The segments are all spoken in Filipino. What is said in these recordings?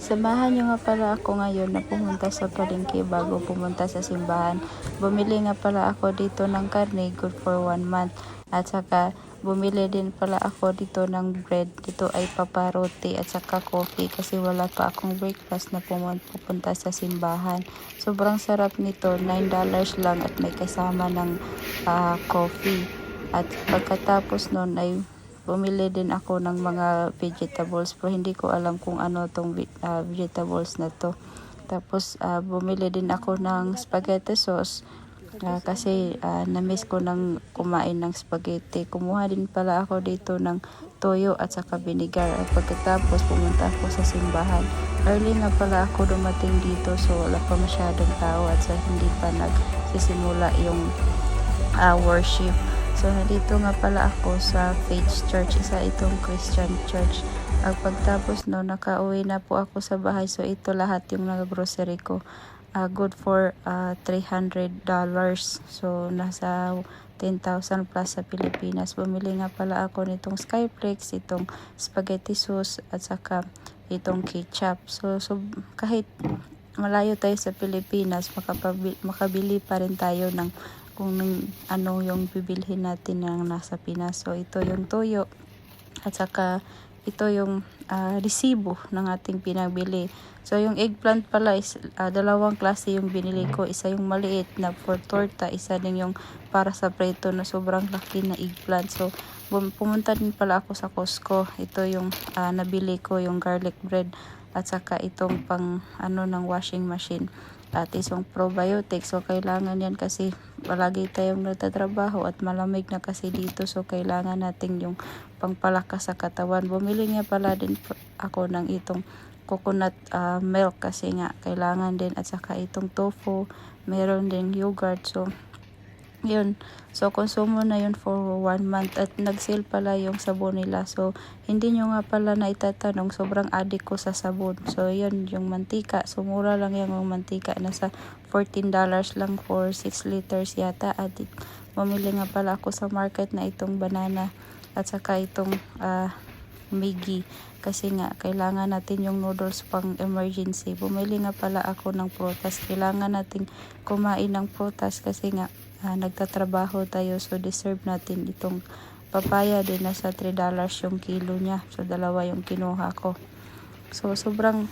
Samahan nyo nga pala ako ngayon na pumunta sa palengke bago pumunta sa simbahan. Bumili nga pala ako dito ng karne, good for 1 month. At saka bumili din pala ako dito ng bread. Dito ay paparote at saka coffee kasi wala pa akong breakfast na pupunta sa simbahan. Sobrang sarap nito, $9 lang at may kasama ng coffee. At pagkatapos nun ay bumili din ako ng mga vegetables pero hindi ko alam kung ano tong vegetables na to. Tapos bumili din ako ng spaghetti sauce kasi na-miss ko nang kumain ng spaghetti. Kumuha din pala ako dito ng toyo at saka vinegar. At pagkatapos pumunta ako sa simbahan. Early nga pala ako dumating dito so wala pa masyadong tao at sa hindi pa nagsisimula yung worship. So, nandito nga pala ako sa Faith Church. Isa itong Christian church. Pagtapos no, nakauwi na po ako sa bahay. So, ito lahat yung grocery ko. Good for $300. So, nasa 10,000 plus sa Pilipinas. Bumili nga pala ako nitong Skyflex, itong spaghetti sauce, at saka itong ketchup. So kahit malayo tayo sa Pilipinas, makabili pa rin tayo ng kung ano yung bibilhin natin ng nasa Pinas. So ito yung toyo at saka ito yung resibo ng ating pinabili. So yung eggplant pala is dalawang klase yung binili ko. Isa yung maliit na for torta, isa din yung para sa preto na sobrang laki na eggplant. So pumunta din pala ako sa Costco. Ito yung nabili ko, yung garlic bread at saka itong pang ng washing machine. At isang probiotic. So, kailangan yan kasi palagi tayong nagtatrabaho at malamig na kasi dito. So, kailangan natin yung pangpalakas sa katawan. Bumili nga pala din ako ng itong coconut milk kasi nga kailangan din. At saka itong tofu, meron din yogurt. So, yun. So, konsumo na yun for 1 month. At nag-sale pala yung sabon nila. So, hindi nyo nga pala na itatanong. Sobrang addict ko sa sabon. So, yun. Yung mantika. So, mura lang yung mantika. Nasa $14 lang for 6 liters yata. At mamili nga pala ako sa market na itong banana. At saka itong Miggy. Kasi nga, kailangan natin yung noodles pang emergency. Bumili nga pala ako ng prutas. Kailangan natin kumain ng prutas kasi nga, nagtatrabaho tayo. So, deserve natin itong papaya din. Nasa $3 yung kilo niya. So, dalawa yung kinuha ko. So, sobrang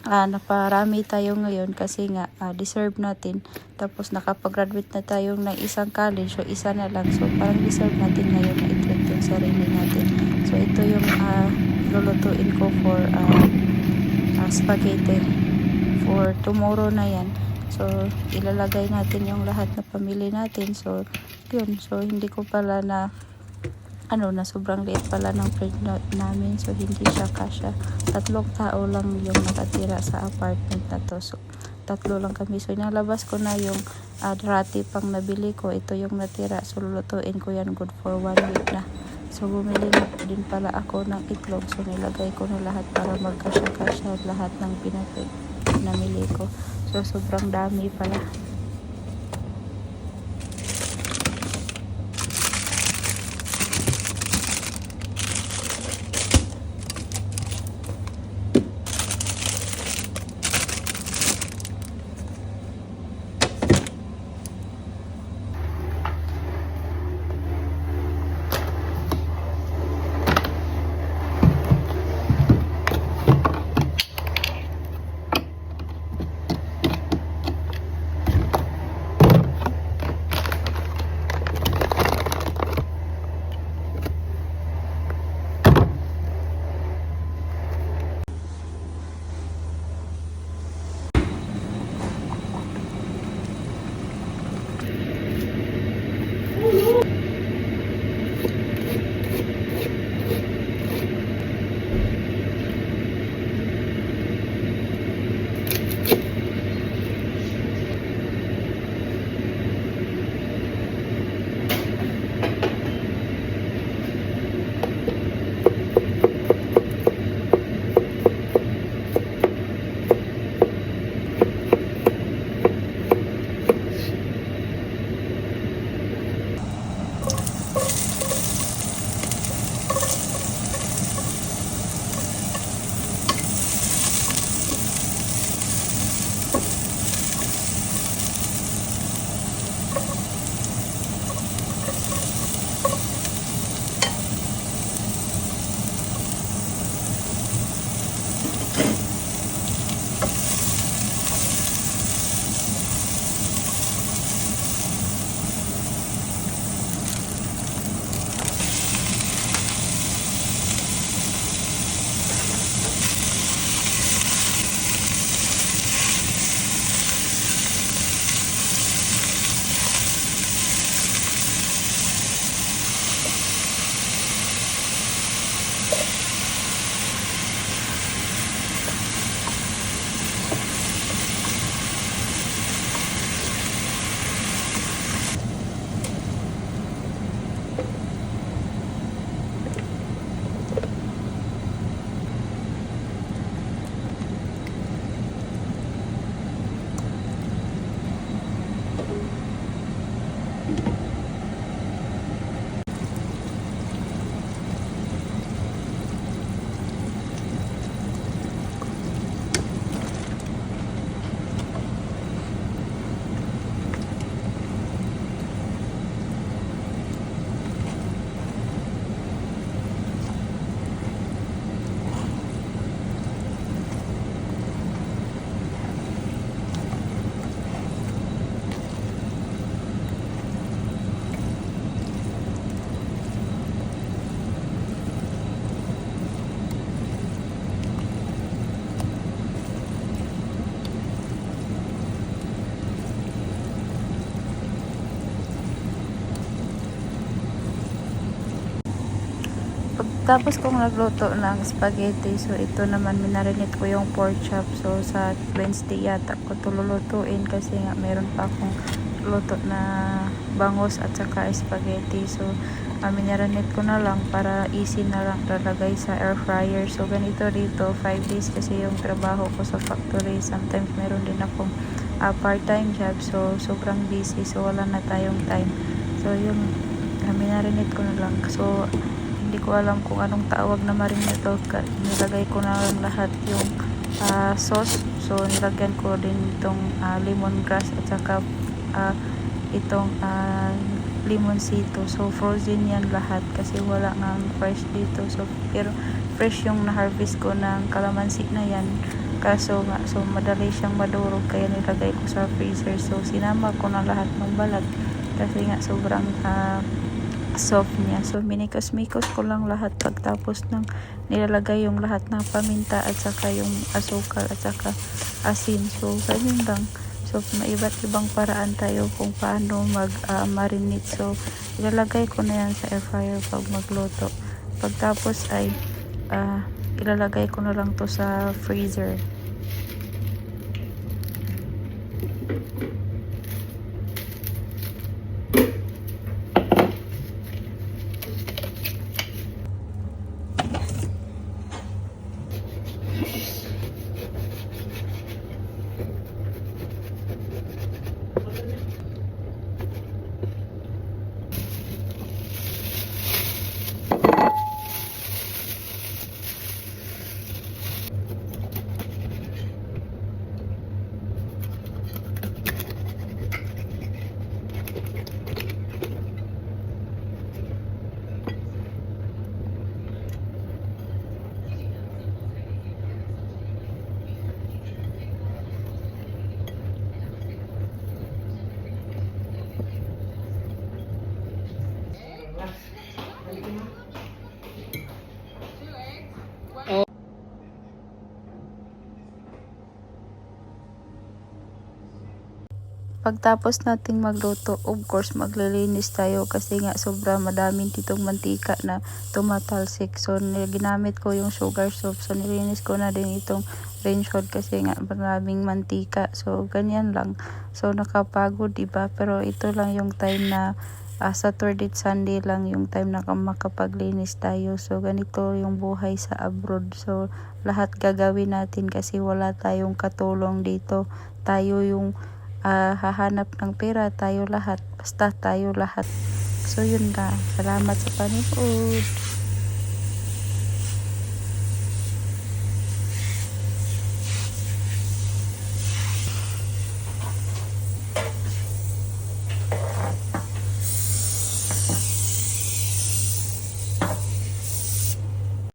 naparami tayo ngayon kasi nga deserve natin. Tapos, nakapag-graduate na tayo ng isang college. So, isa na lang. So, parang deserve natin ngayon na i-treat yung sarili natin. So, ito yung lulutuin ko for spaghetti. For tomorrow na yan. So, ilalagay natin yung lahat na pamili natin. So, yun. So, hindi ko pala na na sobrang liit pala ng fridge namin. So, hindi siya kasya. 3 tao lang yung nakatira sa apartment na to. So, 3 lang kami. So, inalabas ko na yung rati pang nabili ko. Ito yung natira. So, lulutuin ko yan good for 1 week na. So, bumili na din pala ako ng itlog. So, nilagay ko na lahat para magkasya-kasya lahat ng pinamili ko. So, sobrang dami pala. Pagtapos kong nagluto ng spaghetti, so ito naman minarinate ko yung pork chop. So sa Wednesday yata ko ito lulutuin kasi nga meron pa akong luto na bangus at saka spaghetti. So minarinate ko na lang para easy na lang lalagay sa air fryer. So ganito dito 5 days kasi yung trabaho ko sa factory. Sometimes meron din akong part-time job, so sobrang busy, so wala na tayong time. So yun, minarinate ko na lang. So hindi ko alam kung anong tawag na marinate to. Nilagay ko na lang lahat yung sauce. So nilagyan ko din itong lemongrass at saka itong limonsito. So frozen yan lahat kasi wala nang fresh dito. So pero fresh yung na-harvest ko ng kalamansi na yan. Kaso nga, so madali siyang madurog kaya nilagay ko sa freezer. So sinama ko na lahat ng balat kasi nga sobrang soft niya. So minikos-mikos ko lang lahat pagtapos ng nilalagay yung lahat ng paminta at saka yung asukal at saka asin. So ganyan lang. So may iba't ibang paraan tayo kung paano mag-marinate. So ilalagay ko na yan sa air fryer pag magluto. Pagtapos ay ilalagay ko na lang to sa freezer. Pagtapos nating magluto, of course maglilinis tayo kasi nga sobra madaming ditong mantika na tumatalsik. So ginamit ko yung sugar soap. So nilinis ko na din itong range hood kasi nga maraming mantika. So ganyan lang. So nakapagod, diba? Pero ito lang yung time na Saturday at Sunday lang yung time na makapaglinis tayo. So ganito yung buhay sa abroad. So lahat gagawin natin kasi wala tayong katulong dito. Tayo yung hahanap ng pera, tayo lahat. Basta tayo lahat. So yun lang. Salamat sa panood.